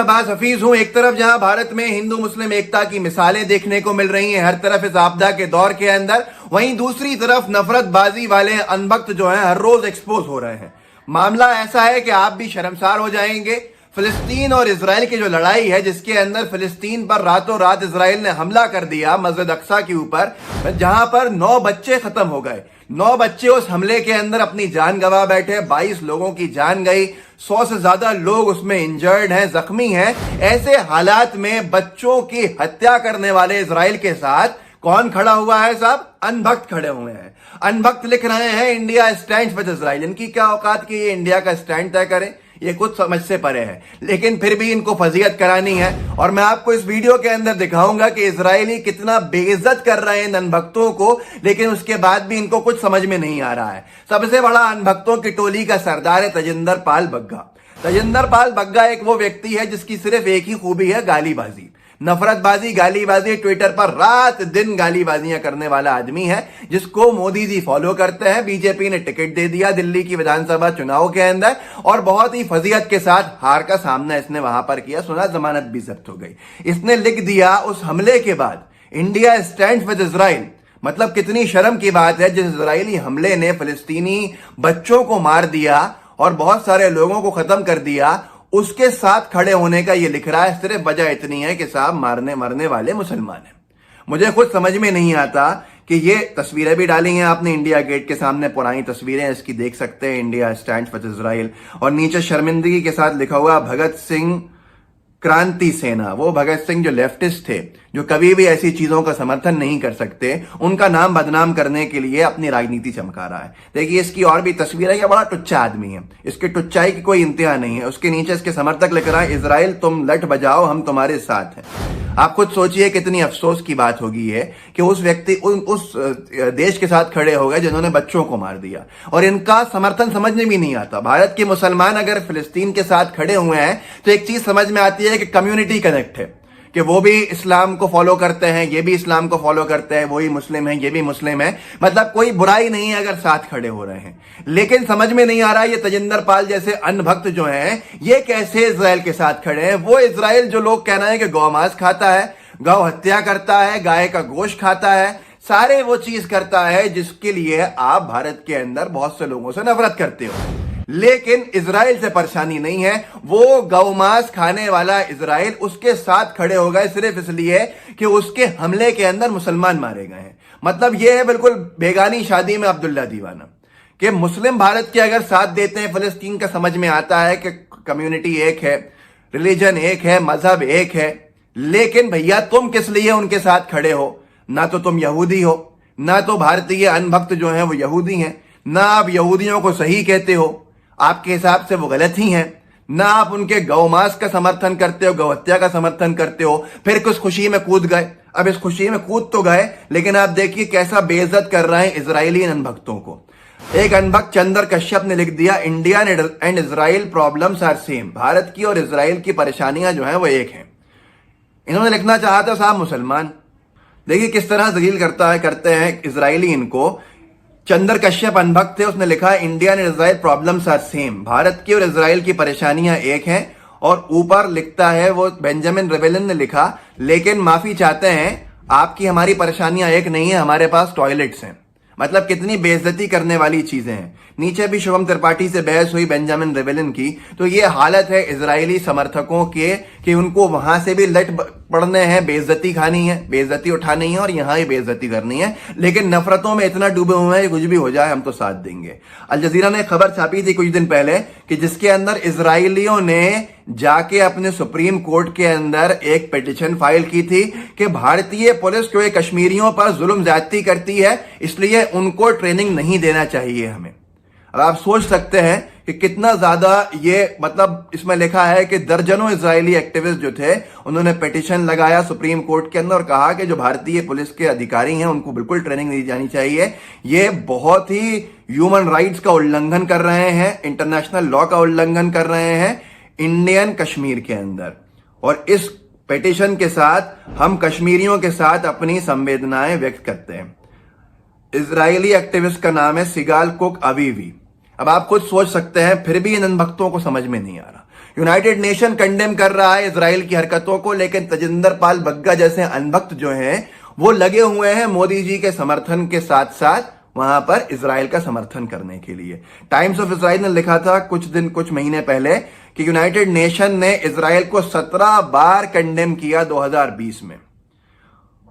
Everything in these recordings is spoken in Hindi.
अब्बास हफीज हूं। एक तरफ जहां भारत में हिंदू मुस्लिम एकता की मिसालें देखने को मिल रही हैं हर तरफ इस आपदा के दौर के अंदर, वहीं दूसरी तरफ नफरतबाजी वाले अनभक्त जो हैं हर रोज एक्सपोज हो रहे हैं। मामला ऐसा है कि आप भी शर्मसार हो जाएंगे। फिलिस्तीन और इसराइल की जो लड़ाई है, जिसके अंदर फिलिस्तीन पर रातों रात इसराइल ने हमला कर दिया मस्जिद अक्सा के ऊपर, जहां पर 9 बच्चे खत्म हो गए। 9 बच्चे उस हमले के अंदर अपनी जान गंवा बैठे। 22 लोगों की जान गई। 100 से ज्यादा लोग उसमें इंजर्ड हैं, जख्मी हैं। ऐसे हालात में बच्चों की हत्या करने वाले इसराइल के साथ कौन खड़ा हुआ है साहब? अनभक्त खड़े हुए हैं। अनभक्त लिख रहे हैं इंडिया स्टैंड्स विद इसराइल। इनकी क्या औकात कि ये इंडिया का स्टैंड तय करें? ये कुछ समझ से परे है, लेकिन फिर भी इनको फजीयत करानी है। और मैं आपको इस वीडियो के अंदर दिखाऊंगा कि इजरायली कितना बेइज्जत कर रहे हैं इन अनभक्तों को, लेकिन उसके बाद भी इनको कुछ समझ में नहीं आ रहा है। सबसे बड़ा अनभक्तों की टोली का सरदार है तजिंदर पाल बग्गा। तजिंदर पाल बग्गा एक वो व्यक्ति है जिसकी सिर्फ एक ही खूबी है, गालीबाजी, नफरतबाजी, गालीबाजी। ट्विटर पर रात दिन गालीबाजियां करने वाला आदमी है, जिसको मोदी जी फॉलो करते हैं। बीजेपी ने टिकट दे दिया दिल्ली की विधानसभा चुनाव के अंदर, और बहुत ही फजीयत के साथ हार का सामना इसने वहां पर किया। सुना जमानत भी जब्त हो गई। इसने लिख दिया उस हमले के बाद, इंडिया स्टैंड्स विद इजराइल। मतलब कितनी शर्म की बात है, जिस इजरायली हमले ने फिलिस्तीनी बच्चों को मार दिया और बहुत सारे लोगों को खत्म कर दिया, उसके साथ खड़े होने का ये लिख रहा है। सिर्फ वजह इतनी है कि साहब मरने वाले मुसलमान हैं। मुझे खुद समझ में नहीं आता कि ये तस्वीरें भी डाली हैं आपने इंडिया गेट के सामने, पुरानी तस्वीरें इसकी देख सकते हैं, इंडिया स्टैंड्स विद इजराइल, और नीचे शर्मिंदगी के साथ लिखा हुआ भगत सिंह क्रांति सेना। वो भगत सिंह जो लेफ्टिस्ट थे, जो कभी भी ऐसी चीजों का समर्थन नहीं कर सकते, उनका नाम बदनाम करने के लिए अपनी राजनीति चमका रहा है। देखिए इसकी और भी तस्वीर है। यह बड़ा टुच्चा आदमी है, इसकी टुच्चाई की कोई इंतहा नहीं है। उसके नीचे इसके समर्थक लिख रहा है, इजराइल तुम लठ बजाओ, हम तुम्हारे साथ हैं। आप खुद सोचिए कितनी अफसोस की बात होगी है कि उस व्यक्ति उस देश के साथ खड़े हो गए जिन्होंने बच्चों को मार दिया, और इनका समर्थन समझने भी नहीं आता। भारत के मुसलमान अगर फिलिस्तीन के साथ खड़े हुए हैं तो एक चीज समझ में आती है कि कम्युनिटी कनेक्ट है, कि वो भी इस्लाम को फॉलो करते हैं, ये भी इस्लाम को फॉलो करते हैं, वही मुस्लिम है, ये भी मुस्लिम है। मतलब कोई बुराई नहीं है अगर साथ खड़े हो रहे हैं। लेकिन समझ में नहीं आ रहा ये तजिंदर पाल जैसे अनभक्त जो हैं, ये कैसे इजराइल के साथ खड़े हैं। वो इजराइल जो लोग कह रहे हैं कि गौमांस खाता है, गौ हत्या करता है, गाय का गोश्त खाता है, सारे वो चीज करता है जिसके लिए आप भारत के अंदर बहुत से लोगों से नफरत करते हो। लेकिन इजराइल से परेशानी नहीं है। वो गौमांस खाने वाला इजराइल उसके साथ खड़े हो गए सिर्फ इसलिए कि उसके हमले के अंदर मुसलमान मारे गए हैं। मतलब यह है बिल्कुल बेगानी शादी में अब्दुल्ला दीवाना, कि मुस्लिम भारत के अगर साथ देते हैं फिलिस्तीन का, समझ में आता है कि कम्युनिटी एक है, रिलीजन एक है, मजहब एक है, लेकिन भैया तुम किस लिए उनके साथ खड़े हो? ना तो तुम यहूदी हो, ना तो भारतीय अनभक्त जो हैं वो यहूदी हैं, ना आप यहूदियों को सही कहते हो, आपके हिसाब से वो गलत ही हैं, ना आप उनके गौमांस का समर्थन करते हो, गौहत्या का समर्थन करते हो। फिर किस खुशी में कूद गए? अब इस खुशी में कूद तो गए, लेकिन आप देखिए कैसा बेइज्जत कर रहे हैं इजरायली अनभक्तों को। एक अनभक्त चंदर कश्यप ने लिख दिया, India and Israel problems are same. Bharat की और इजराइल की परेशानियां जो हैं वो एक हैं। इन्होंने लिखना चाहा था साहब मुसलमान। देखिए किस तरह जलील करते हैं इजरायली इनको। चंदर कश्यप अनभक्त थे, उसने लिखा India and Israel problems are same. Bharat की और इजराइल की परेशानियां एक हैं। और ऊपर लिखता है वो बेंजामिन रेवेलिन ने लिखा, लेकिन माफी चाहते हैं आपकी हमारी परेशानियां एक नहीं है, हमारे पास टॉयलेट्स हैं। मतलब कितनी बेइज्जती करने वाली चीजें हैं। नीचे भी शुभम त्रिपाठी से बहस हुई बेंजामिन रेवेलिन की, तो ये हालत है इजरायली समर्थकों के कि उनको वहां से भी लट पड़ने हैं, बेइज्जती खानी है, बेइज्जती उठानी है, और यहां ही बेइज्जती करनी है। लेकिन नफरतों में इतना डूबे हुए हैं, कुछ भी हो जाए हम तो साथ देंगे। अल जजीरा ने खबर छापी थी कुछ दिन पहले कि जिसके अंदर इजरायलियों ने जाके अपने सुप्रीम कोर्ट के अंदर एक पिटीशन फाइल की थी कि भारतीय पुलिस क्योंकि कश्मीरियों पर जुल्म ज्यादती करती है, इसलिए उनको ट्रेनिंग नहीं देना चाहिए हमें। अब आप सोच सकते हैं कि कितना ज्यादा ये, मतलब इसमें लिखा है कि दर्जनों इजरायली एक्टिविस्ट जो थे उन्होंने पिटीशन लगाया सुप्रीम कोर्ट के अंदर और कहा कि जो भारतीय पुलिस के अधिकारी हैं उनको बिल्कुल ट्रेनिंग दी जानी चाहिए। ये बहुत ही ह्यूमन राइट्स का उल्लंघन कर रहे हैं, इंटरनेशनल लॉ का उल्लंघन कर रहे हैं इंडियन कश्मीर के अंदर। और इस पिटीशन के साथ हम कश्मीरियों के साथ अपनी संवेदनाएं व्यक्त करते हैं। इजरायली एक्टिविस्ट का नाम है सिगाल कुक अवीवी। अब आप खुद सोच सकते हैं, फिर भी इन भक्तों को समझ में नहीं आ रहा यूनाइटेड नेशन कंडेम कर रहा है इजराइल की हरकतों को, लेकिन तजिंदर पाल बग्गा जैसे अनभक्त जो हैं वो लगे हुए हैं मोदी जी के समर्थन के साथ साथ वहां पर इजराइल का समर्थन करने के लिए। टाइम्स ऑफ इजराइल ने लिखा था कुछ महीने पहले कि यूनाइटेड नेशन ने इजराइल को 17 बार कंडेम किया 2020 में,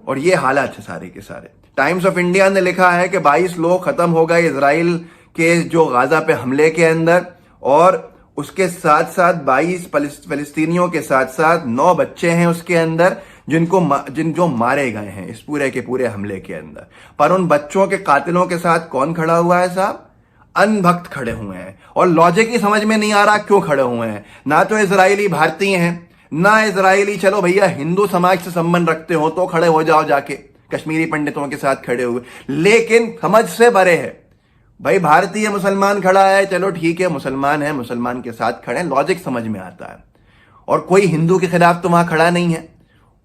और ये हालात है सारे के सारे। टाइम्स ऑफ इंडिया ने लिखा है कि 22 लोग खत्म हो गए इजराइल के जो गाजा पे हमले के अंदर, और उसके साथ साथ 22 फलस्तीनियों के साथ साथ 9 बच्चे हैं उसके अंदर जो मारे गए हैं इस पूरे के पूरे हमले के अंदर। पर उन बच्चों के कातिलों के साथ कौन खड़ा हुआ है साहब? अनभक्त खड़े हुए हैं, और लॉजिक ही समझ में नहीं आ रहा क्यों खड़े हुए हैं। ना तो इजरायली भारतीय हैं, ना इजरायली चलो भैया हिंदू समाज से संबंध रखते हो तो खड़े हो जाओ जाके कश्मीरी पंडितों के साथ खड़े हुए, लेकिन समझ से बड़े है भाई। भारतीय मुसलमान खड़ा है, चलो ठीक है, मुसलमान है, मुसलमान के साथ खड़े, लॉजिक समझ में आता है। और कोई हिंदू के खिलाफ तो वहां खड़ा नहीं है,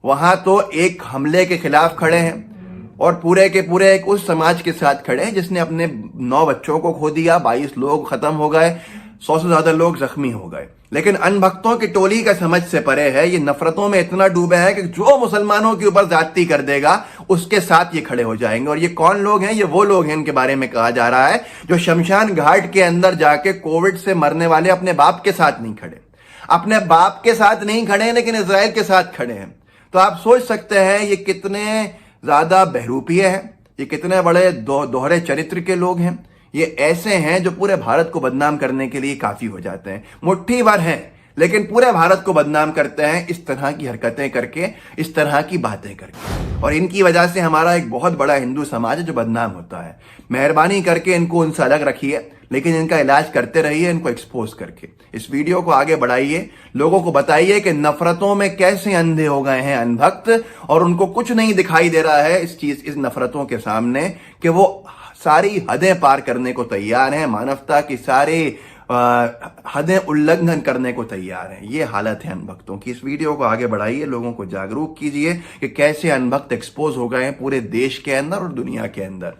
वहां तो एक हमले के खिलाफ खड़े हैं, और पूरे के पूरे एक उस समाज के साथ खड़े हैं जिसने अपने 9 बच्चों को खो दिया, 22 लोग खत्म हो गए, 100 से ज्यादा लोग जख्मी हो गए। लेकिन अनभक्तों की टोली का समझ से परे है, ये नफरतों में इतना डूबे हैं कि जो मुसलमानों के ऊपर ज्यादती कर देगा उसके साथ ये खड़े हो जाएंगे। और ये कौन लोग हैं? ये वो लोग हैं इनके बारे में कहा जा रहा है जो शमशान घाट के अंदर जाके कोविड से मरने वाले अपने बाप के साथ नहीं खड़े, अपने बाप के साथ नहीं खड़े लेकिन इजराइल के साथ खड़े हैं। तो आप सोच सकते हैं ये कितने ज्यादा बहरूपीय हैं, ये कितने बड़े दोहरे चरित्र के लोग हैं। ये ऐसे हैं जो पूरे भारत को बदनाम करने के लिए काफी हो जाते हैं, मुट्ठी भर हैं लेकिन पूरे भारत को बदनाम करते हैं इस तरह की हरकतें करके, इस तरह की बातें करके। और इनकी वजह से हमारा एक बहुत बड़ा हिंदू समाज है जो बदनाम होता है। मेहरबानी करके इनको उनसे अलग रखिए, लेकिन इनका इलाज करते रहिए, इनको एक्सपोज करके। इस वीडियो को आगे बढ़ाइए, लोगों को बताइए कि नफरतों में कैसे अंधे हो गए हैं अनभक्त, और उनको कुछ नहीं दिखाई दे रहा है इस नफरतों के सामने कि वो सारी हदें पार करने को तैयार हैं, मानवता की सारी हदें उल्लंघन करने को तैयार हैं। ये हालत है अनभक्तों की। इस वीडियो को आगे बढ़ाइए, लोगों को जागरूक कीजिए कि कैसे अनभक्त एक्सपोज हो गए हैं पूरे देश के अंदर और दुनिया के अंदर।